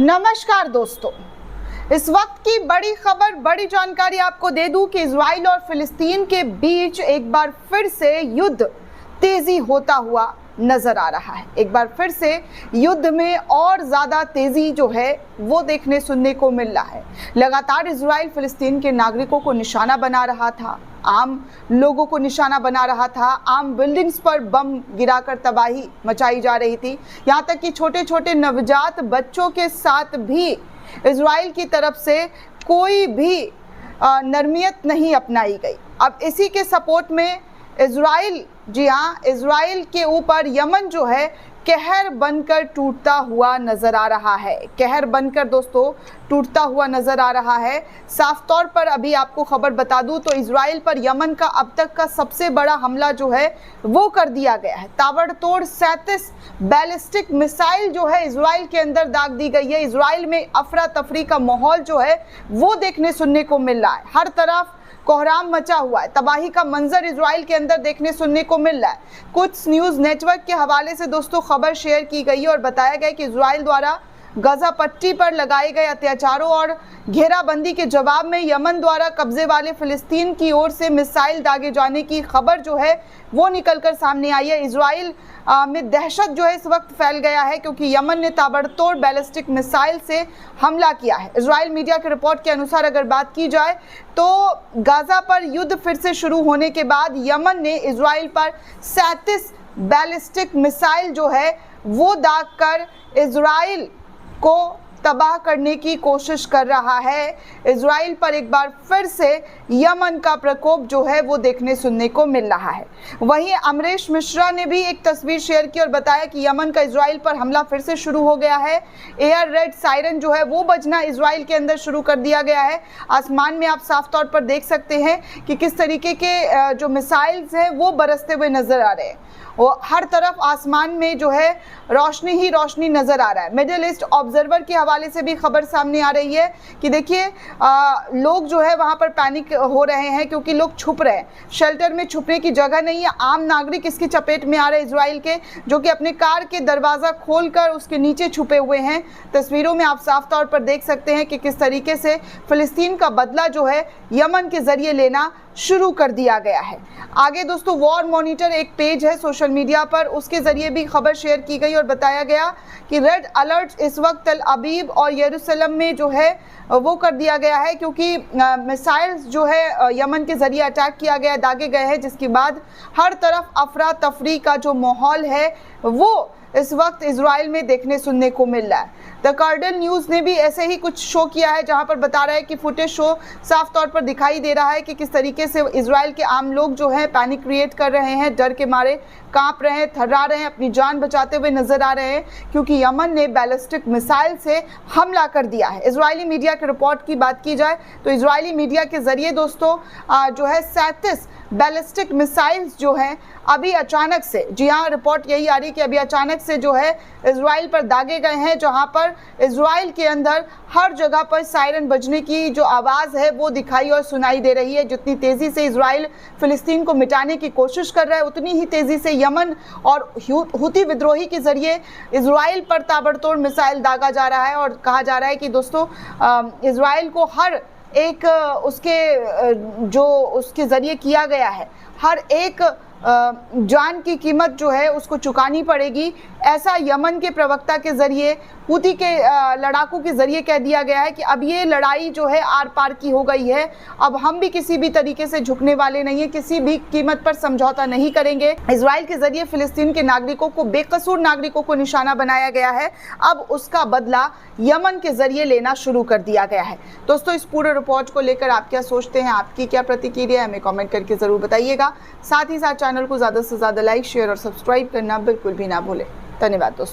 नमस्कार दोस्तों, इस वक्त की बड़ी खबर, बड़ी जानकारी आपको दे दूं कि इजराइल और फिलिस्तीन के बीच एक बार फिर से युद्ध तेजी होता हुआ नजर आ रहा है। एक बार फिर से युद्ध में और ज्यादा तेजी जो है वो देखने सुनने को मिल रहा है। लगातार इजराइल फिलिस्तीन के नागरिकों को निशाना बना रहा था, आम लोगों को निशाना बना रहा था, आम बिल्डिंग्स पर बम गिराकर तबाही मचाई जा रही थी। यहाँ तक कि छोटे छोटे नवजात बच्चों के साथ भी इजराइल की तरफ से कोई भी नरमियत नहीं अपनाई गई। अब इसी के सपोर्ट में इजराइल, जी हाँ, इजराइल के ऊपर यमन जो है कहर बनकर टूटता हुआ नजर आ रहा है। कहर बनकर दोस्तों टूटता हुआ नजर आ रहा है। साफ तौर पर अभी आपको खबर बता दूं तो इजराइल पर यमन का अब तक का सबसे बड़ा हमला जो है वो कर दिया गया है। ताबड़तोड़ 37 बैलिस्टिक मिसाइल जो है इजराइल के अंदर दाग दी गई है। इजराइल में अफरा तफरी का माहौल जो है वो देखने सुनने को मिल रहा है। हर तरफ कोहराम मचा हुआ है, तबाही का मंजर इजराइल के अंदर देखने सुनने को मिल रहा है। कुछ न्यूज़ नेटवर्क के हवाले से दोस्तों खबर शेयर की गई है और बताया गया कि इजराइल द्वारा गजा पट्टी पर लगाए गए अत्याचारों और घेराबंदी के जवाब में यमन द्वारा कब्जे वाले फिलिस्तीन की ओर से मिसाइल दागे जाने की खबर जो है वो निकलकर सामने आई है। इजराइल में दहशत जो है इस वक्त फैल गया है क्योंकि यमन ने ताबड़तोड़ बैलिस्टिक मिसाइल से हमला किया है। इजराइल मीडिया के रिपोर्ट के अनुसार अगर बात की जाए तो गाजा पर युद्ध फिर से शुरू होने के बाद यमन ने इजराइल पर 37 बैलिस्टिक मिसाइल जो है वो दाग कर इजराइल को तबाह करने की कोशिश कर रहा है। इजराइल पर एक बार फिर से यमन का प्रकोप जो है वो देखने सुनने को मिल रहा है। वहीं अमरीश मिश्रा ने भी एक तस्वीर शेयर की और बताया कि यमन का इजराइल पर हमला फिर से शुरू हो गया है। एयर रेड सायरन जो है वो बजना इजराइल के अंदर शुरू कर दिया गया है। आसमान में आप साफ तौर पर देख सकते हैं कि किस तरीके के जो मिसाइल्स हैं वो बरसते हुए नजर आ रहे हैं। वो हर तरफ आसमान में जो है रोशनी ही रोशनी नजर आ रहा है। मिडिल ईस्ट ऑब्जर्वर के हवाले से भी खबर सामने आ रही है कि देखिए लोग जो है वहां पर पैनिक हो रहे हैं क्योंकि लोग छुप रहे हैं। शेल्टर में छुपने की जगह नहीं है। आम नागरिक इसकी चपेट में आ रहे हैं इजराइल के, जो कि अपने कार के दरवाज़ा खोलकर उसके नीचे छुपे हुए हैं। तस्वीरों में आप साफ तौर पर देख सकते हैं कि किस तरीके से फिलिस्तीन का बदला जो है यमन के जरिए लेना शुरू कर दिया गया है। आगे दोस्तों वॉर मॉनिटर एक पेज है सोशल मीडिया पर, उसके जरिए भी खबर शेयर की गई और बताया गया कि रेड अलर्ट इस वक्त तल अबीब और यरूशलेम में जो है वो कर दिया गया है क्योंकि मिसाइल्स जो है यमन के जरिए अटैक किया गया, दागे गए हैं, जिसके बाद हर तरफ अफरा तफरी का जो माहौल है वो इस वक्त इजराइल में देखने सुनने को मिल रहा है। द कार्डल न्यूज़ ने भी ऐसे ही कुछ शो किया है जहां पर बता रहा है कि फुटेज शो साफ तौर पर दिखाई दे रहा है कि किस तरीके से इजराइल के आम लोग जो हैं पैनिक क्रिएट कर रहे हैं, डर के मारे कांप रहे हैं, थर्रा रहे हैं, अपनी जान बचाते हुए नजर आ रहे हैं क्योंकि यमन ने बैलिस्टिक मिसाइल से हमला कर दिया है। इजरायली मीडिया के रिपोर्ट की बात की जाए तो इजरायली मीडिया के जरिए दोस्तों जो है 37 बैलिस्टिक मिसाइल्स जो हैं अभी अचानक से, जी हाँ, रिपोर्ट यही आ रही है कि अभी अचानक से जो है इजराइल पर दागे गए हैं, जहां पर इजराइल के अंदर हर जगह पर सायरन बजने की जो आवाज़ है वो दिखाई और सुनाई दे रही है। जितनी तेज़ी से इजराइल फिलिस्तीन को मिटाने की कोशिश कर रहा है उतनी ही तेज़ी से यमन और हुती विद्रोही के जरिए इजराइल पर ताबड़तोड़ मिसाइल दागा जा रहा है। और कहा जा रहा है कि दोस्तों इजराइल को हर एक उसके ज़रिए किया गया है, हर एक जान की कीमत जो है उसको चुकानी पड़ेगी, ऐसा यमन के प्रवक्ता के जरिए, हुती के लड़ाकू के जरिए कह दिया गया है कि अब ये लड़ाई जो है आर पार की हो गई है। अब हम भी किसी भी तरीके से झुकने वाले नहीं है, किसी भी कीमत पर समझौता नहीं करेंगे। इजराइल के जरिए फिलिस्तीन के नागरिकों को, बेकसूर नागरिकों को निशाना बनाया गया है। अब उसका बदला यमन के जरिए लेना शुरू कर दिया गया है। दोस्तों इस पूरे रिपोर्ट को लेकर आप क्या सोचते हैं, आपकी क्या प्रतिक्रिया है, हमें कॉमेंट करके जरूर बताइएगा। साथ ही साथ चैनल को ज़्यादा से ज़्यादा लाइक, शेयर और सब्सक्राइब करना बिल्कुल भी ना भूलें। धन्यवाद दोस्तों।